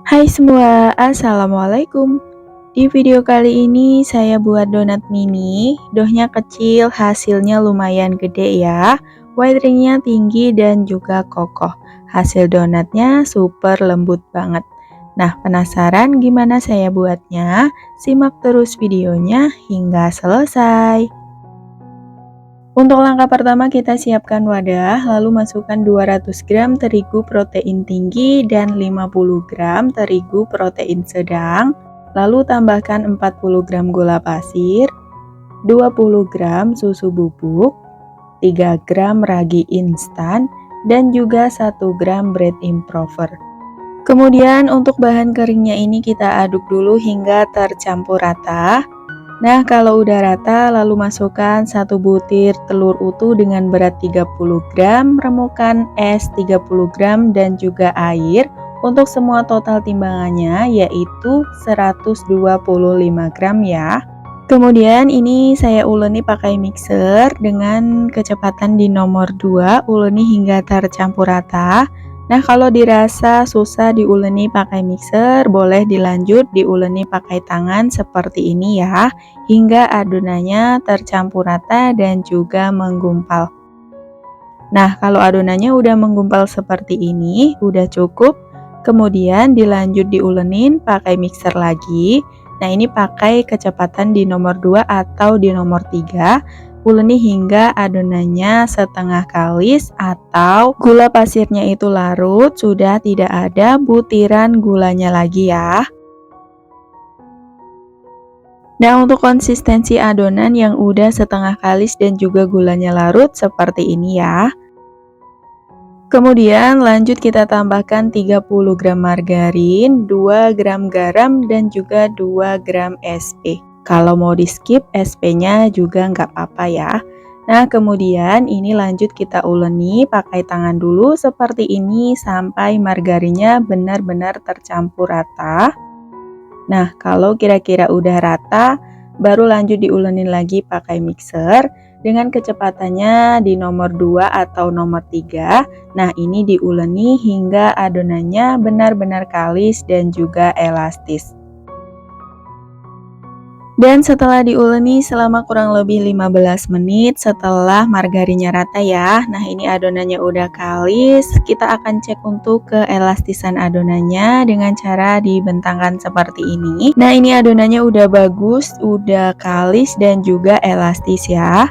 Hai semua, Assalamualaikum. Di video kali ini saya buat donat mini, doughnya kecil, hasilnya lumayan gede ya. White ringnya tinggi dan juga kokoh. Hasil donatnya super lembut banget. Nah, penasaran gimana saya buatnya? Simak terus videonya hingga selesai. Untuk langkah pertama kita siapkan wadah, lalu masukkan 200 gram terigu protein tinggi dan 50 gram terigu protein sedang. Lalu tambahkan 40 gram gula pasir, 20 gram susu bubuk, 3 gram ragi instan, dan juga 1 gram bread improver. Kemudian untuk bahan keringnya ini kita aduk dulu hingga tercampur rata. Nah, kalau udah rata, lalu masukkan 1 butir telur utuh dengan berat 30 gram, remukan es 30 gram, dan juga air. Untuk semua total timbangannya yaitu 125 gram ya. Kemudian ini saya uleni pakai mixer dengan kecepatan di nomor 2, uleni hingga tercampur rata. Nah, kalau dirasa susah diuleni pakai mixer, boleh dilanjut diuleni pakai tangan seperti ini ya, hingga adonannya tercampur rata dan juga menggumpal. Nah, kalau adonannya udah menggumpal seperti ini, udah cukup. Kemudian dilanjut diulenin pakai mixer lagi. Nah, ini pakai kecepatan di nomor 2 atau di nomor 3. Uleni hingga adonannya setengah kalis atau gula pasirnya itu larut, sudah tidak ada butiran gulanya lagi ya. Nah, untuk konsistensi adonan yang udah setengah kalis dan juga gulanya larut seperti ini ya. Kemudian lanjut kita tambahkan 30 gram margarin, 2 gram garam, dan juga 2 gram SP. Kalau mau di skip SP-nya juga nggak apa-apa ya. Nah, kemudian ini lanjut kita uleni pakai tangan dulu seperti ini sampai margarinnya benar-benar tercampur rata. Nah, kalau kira-kira udah rata, baru lanjut diulenin lagi pakai mixer dengan kecepatannya di nomor 2 atau nomor 3. Nah, ini diuleni hingga adonannya benar-benar kalis dan juga elastis. Dan setelah diuleni selama kurang lebih 15 menit setelah margarinnya rata ya. Nah, ini adonannya udah kalis. Kita akan cek untuk keelastisan adonannya dengan cara dibentangkan seperti ini. Nah, ini adonannya udah bagus, udah kalis dan juga elastis ya.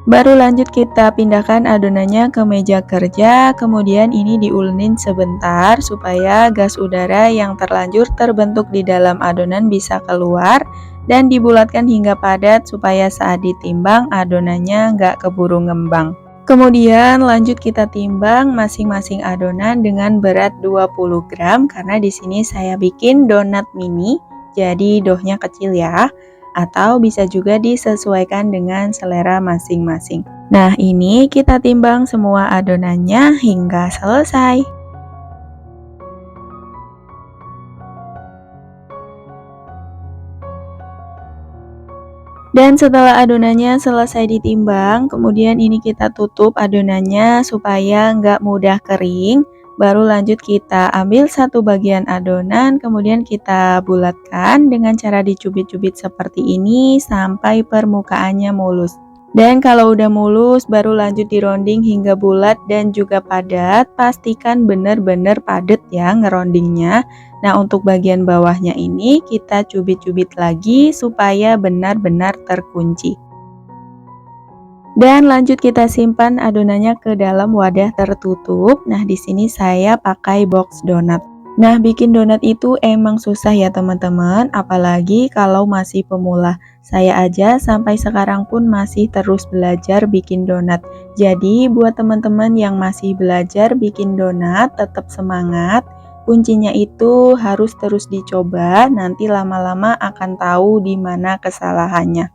Baru lanjut kita pindahkan adonannya ke meja kerja, kemudian ini diulenin sebentar supaya gas udara yang terlanjur terbentuk di dalam adonan bisa keluar dan dibulatkan hingga padat supaya saat ditimbang adonannya nggak keburu ngembang. Kemudian lanjut kita timbang masing-masing adonan dengan berat 20 gram karena di sini saya bikin donat mini, jadi doughnya kecil ya. Atau bisa juga disesuaikan dengan selera masing-masing. Nah, ini kita timbang semua adonannya hingga selesai. Dan setelah adonannya selesai ditimbang, kemudian ini kita tutup adonannya supaya nggak mudah kering. Baru lanjut kita ambil satu bagian adonan, kemudian kita bulatkan dengan cara dicubit-cubit seperti ini sampai permukaannya mulus. Dan kalau udah mulus, baru lanjut dironding hingga bulat dan juga padat. Pastikan benar-benar padat ya ngerondingnya. Nah, untuk bagian bawahnya ini kita cubit-cubit lagi supaya benar-benar terkunci. Dan lanjut kita simpan adonannya ke dalam wadah tertutup. Nah, di sini saya pakai box donat. Nah, bikin donat itu emang susah ya teman-teman, apalagi kalau masih pemula. Saya aja sampai sekarang pun masih terus belajar bikin donat. Jadi, buat teman-teman yang masih belajar bikin donat, tetap semangat. Kuncinya itu harus terus dicoba, nanti lama-lama akan tahu di mana kesalahannya.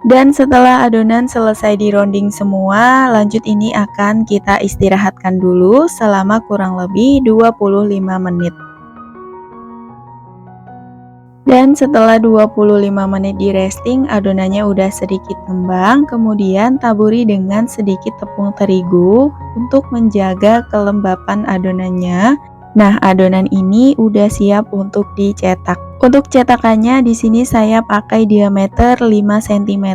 Dan setelah adonan selesai dironding semua, lanjut ini akan kita istirahatkan dulu selama kurang lebih 25 menit. Dan setelah 25 menit di resting, adonannya udah sedikit ngembang, kemudian taburi dengan sedikit tepung terigu untuk menjaga kelembapan adonannya. Nah, adonan ini udah siap untuk dicetak. Untuk cetakannya di sini saya pakai diameter 5 cm.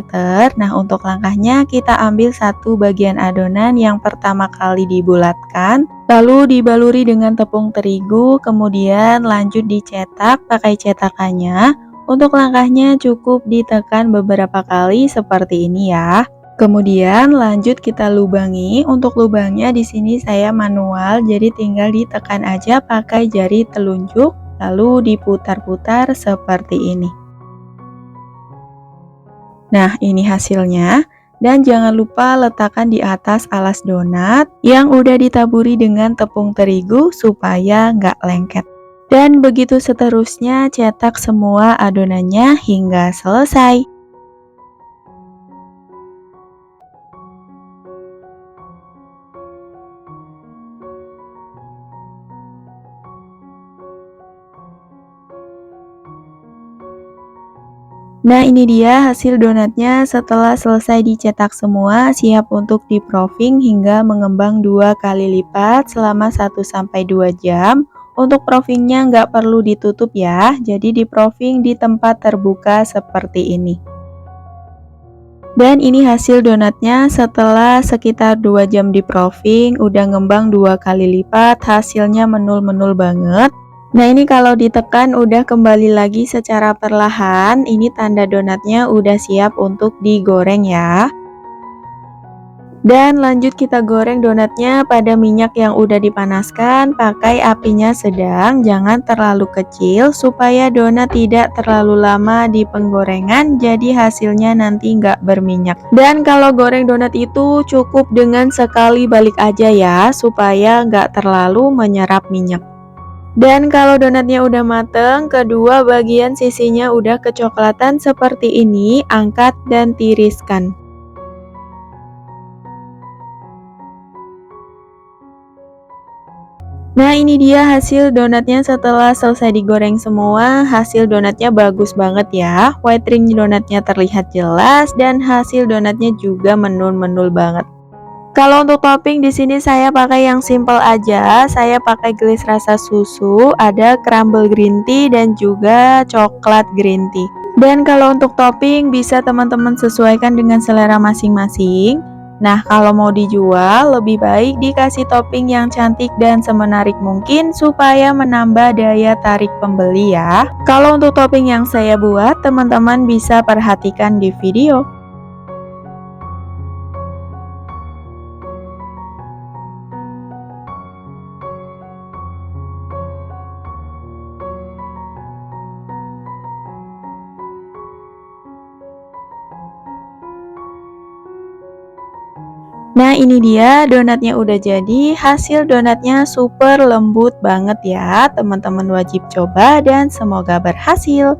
Nah, untuk langkahnya kita ambil satu bagian adonan yang pertama kali dibulatkan, lalu dibaluri dengan tepung terigu, kemudian lanjut dicetak pakai cetakannya. Untuk langkahnya cukup ditekan beberapa kali seperti ini ya. Kemudian lanjut kita lubangi. Untuk lubangnya di sini saya manual, jadi tinggal ditekan aja pakai jari telunjuk, lalu diputar-putar seperti ini. Nah, ini hasilnya. Dan jangan lupa letakkan di atas alas donat yang udah ditaburi dengan tepung terigu supaya nggak lengket. Dan begitu seterusnya, cetak semua adonannya hingga selesai. Nah, ini dia hasil donatnya setelah selesai dicetak semua, siap untuk di-proofing hingga mengembang 2 kali lipat selama 1-2 jam. Untuk proofingnya nggak perlu ditutup ya, jadi di-proofing di tempat terbuka seperti ini. Dan ini hasil donatnya setelah sekitar 2 jam di-proofing, udah ngembang 2 kali lipat, hasilnya menul-menul banget. Nah, ini kalau ditekan udah kembali lagi secara perlahan, ini tanda donatnya udah siap untuk digoreng ya. Dan lanjut kita goreng donatnya pada minyak yang udah dipanaskan, pakai apinya sedang, jangan terlalu kecil supaya donat tidak terlalu lama di penggorengan, jadi hasilnya nanti nggak berminyak. Dan kalau goreng donat itu cukup dengan sekali balik aja ya, supaya nggak terlalu menyerap minyak. Dan kalau donatnya udah mateng, kedua bagian sisinya udah kecoklatan seperti ini, angkat dan tiriskan. Nah, ini dia hasil donatnya setelah selesai digoreng semua. Hasil donatnya bagus banget ya. White ring donatnya terlihat jelas dan hasil donatnya juga menul-menul banget. Kalau untuk topping di sini saya pakai yang simple aja. Saya pakai gelas rasa susu, ada crumble green tea dan juga coklat green tea. Dan kalau untuk topping bisa teman-teman sesuaikan dengan selera masing-masing. Nah, kalau mau dijual lebih baik dikasih topping yang cantik dan semenarik mungkin supaya menambah daya tarik pembeli ya. Kalau untuk topping yang saya buat, teman-teman bisa perhatikan di video. Nah, ini dia donatnya udah jadi. Hasil donatnya super lembut banget ya. Teman-teman wajib coba dan semoga berhasil.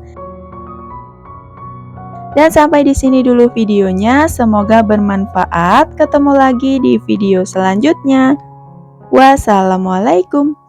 Dan sampai di sini dulu videonya. Semoga bermanfaat. Ketemu lagi di video selanjutnya. Wassalamualaikum.